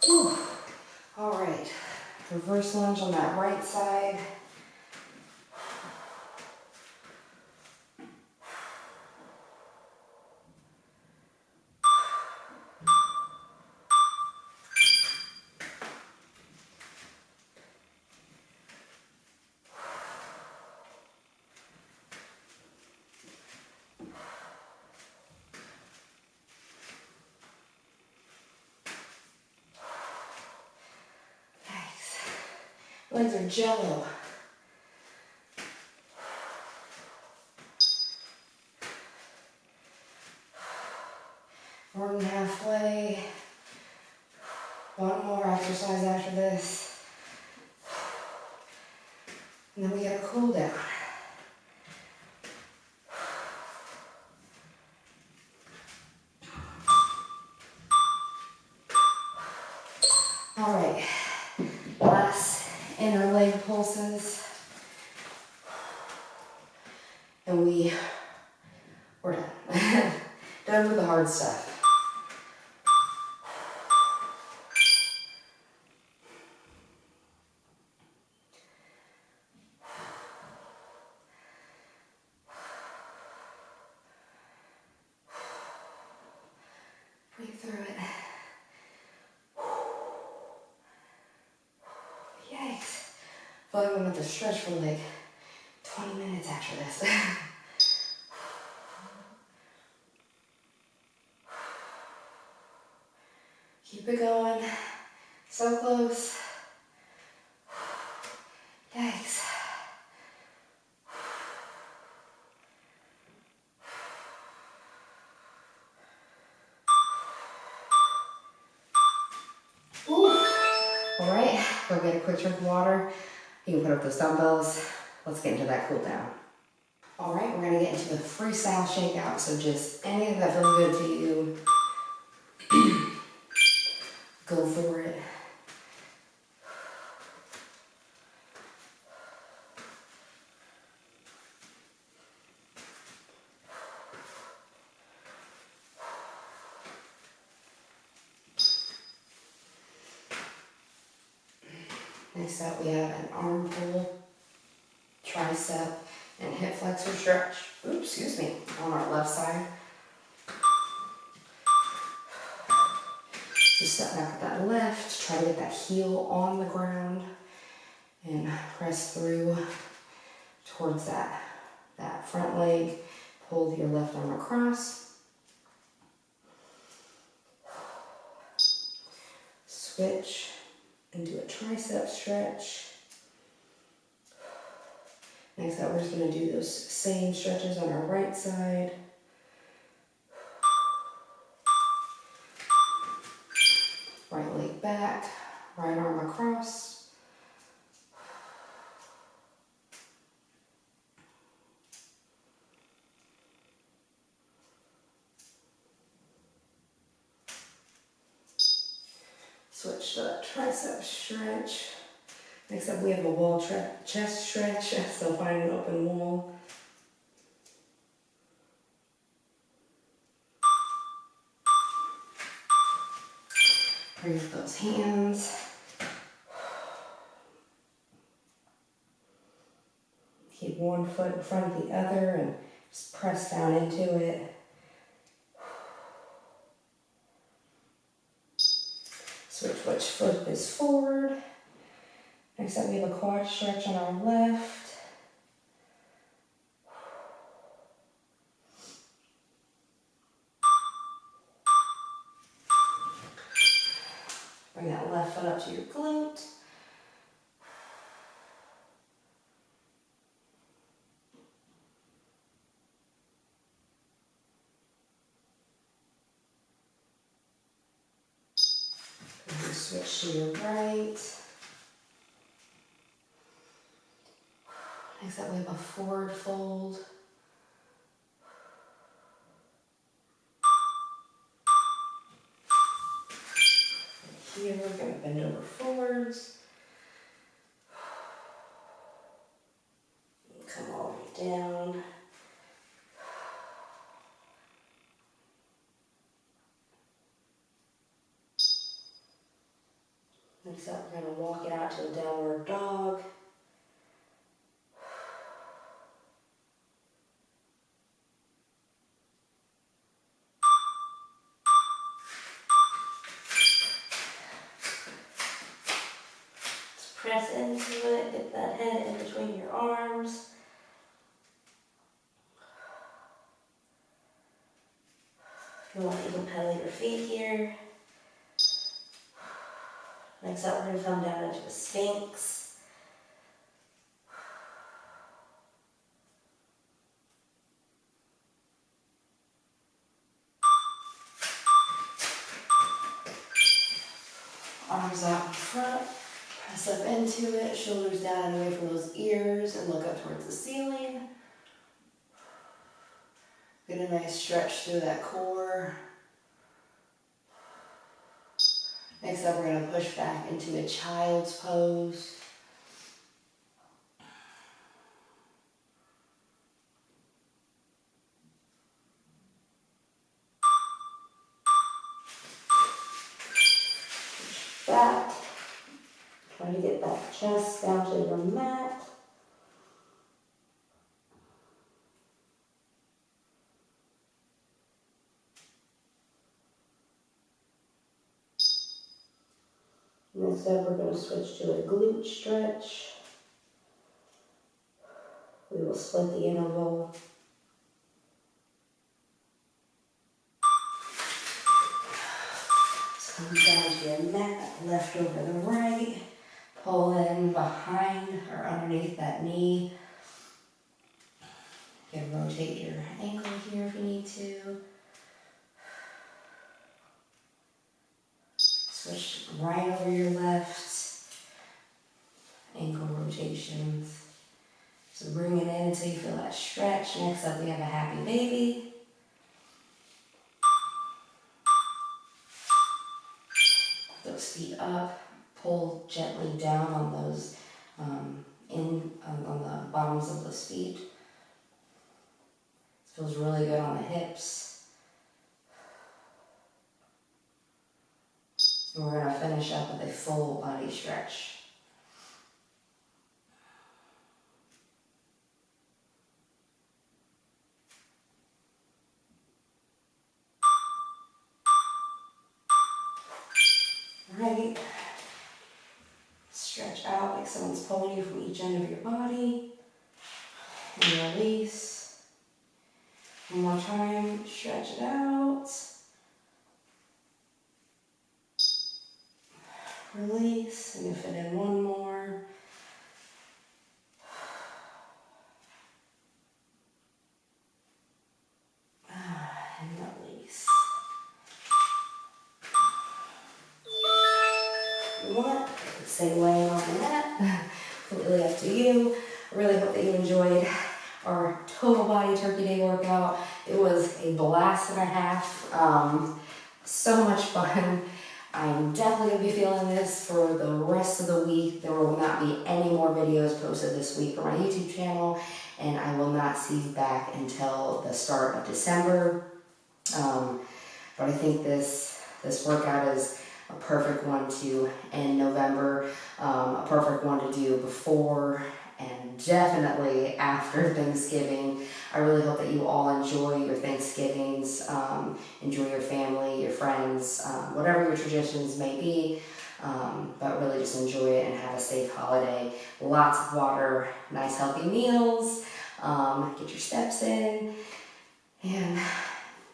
Whew. All right, reverse lunge on that right side. Legs are jello. More than halfway. One more exercise after this. And then we get a cool down. All right, last inner leg pulses. And we're done. Done with the hard stuff. Breathe through it. Yikes. I feel like I'm gonna have to stretch for like 20 minutes after this. Keep it going. So close. Yikes. Ooh. All right, go get a quick drink of water. You can put up those dumbbells. Let's get into that cool down. All right, we're gonna get into the freestyle shakeout. So just anything that feels good to you, go for it. Next up, we have an arm pull, tricep, and hip flexor stretch. Oops, excuse me, on our left side. So step back with that left, try to get that heel on the ground, and press through towards that front leg. Pull your left arm across. Switch and do a tricep stretch. Next up, we're just going to do those same stretches on our right side. Right leg back, right arm across. Switch to that tricep stretch. Next up we have a wall chest stretch, so find an open wall. Bring up those hands. Keep one foot in front of the other and just press down into it. Switch which foot is forward. Next up we have a quad stretch on our left. Bring that left foot up to your glute. Switch to your right. Next up we have a forward fold. Here we're going to bend over forwards. Come all the way down. Next up, we're going to walk it out to a downward dog. Just press into it, get that head in between your arms. If you want, you can pedal your feet here. Next up, we're going to come down into a Sphinx. Arms out in front, press up into it, shoulders down and away from those ears, and look up towards the ceiling. Get a nice stretch through that core. Next up, we're going to push back into a child's pose. Push back. Try to get that chest down to your mat. Next up, we're going to switch to a glute stretch. We will split the interval. Just come down to your mat, left over the right. Pull in behind or underneath that knee. You can rotate your ankle here if you need to. Switch right over your left. Ankle rotations. So bring it in until you feel that stretch. Next up, we have a happy baby. Those feet up. Pull gently down on those, on the bottoms of those feet. This feels really good on the hips. And we're going to finish up with a full body stretch. Right. Stretch out like someone's pulling you from each end of your body. And release. One more time, stretch it out. Release, and you fit in one more. And release. You want, stay laying on the mat. Completely up to you. I really hope that you enjoyed our total body turkey day workout. It was a blast and a half. So much fun. I'm definitely going to be feeling this for the rest of the week. There will not be any more videos posted this week for my YouTube channel, and I will not see you back until the start of December. But I think this workout is a perfect one to end November, a perfect one to do before and definitely after Thanksgiving. I really hope that you all enjoy your Thanksgivings, enjoy your family, your friends, whatever your traditions may be, but really just enjoy it and have a safe holiday. Lots of water, nice healthy meals, get your steps in, and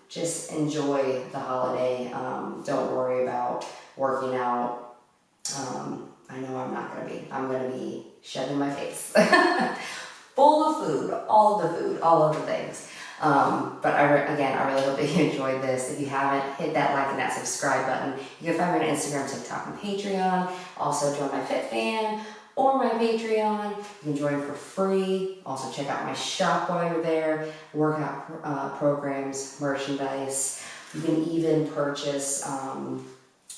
just enjoy the holiday. Don't worry about working out. I know I'm not going to be. I'm going to be shoving my face. Full of food, all of the things. But I really hope that you enjoyed this. If you haven't, hit that like and that subscribe button. You can find me on Instagram, TikTok, and Patreon. Also join my FitFam or my Patreon. You can join for free. Also check out my shop while you're there. Workout programs, merchandise. You can even purchase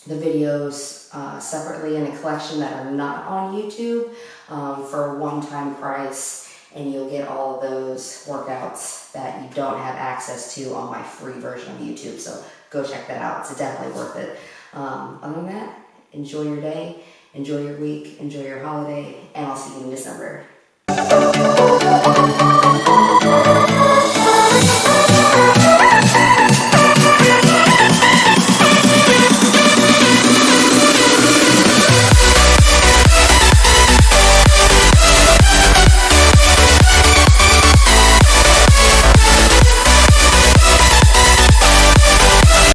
the videos separately in a collection that are not on YouTube for a one-time price. And you'll get all of those workouts that you don't have access to on my free version of YouTube. So go check that out. It's definitely worth it. Other than that, enjoy your day, enjoy your week, enjoy your holiday, and I'll see you in December.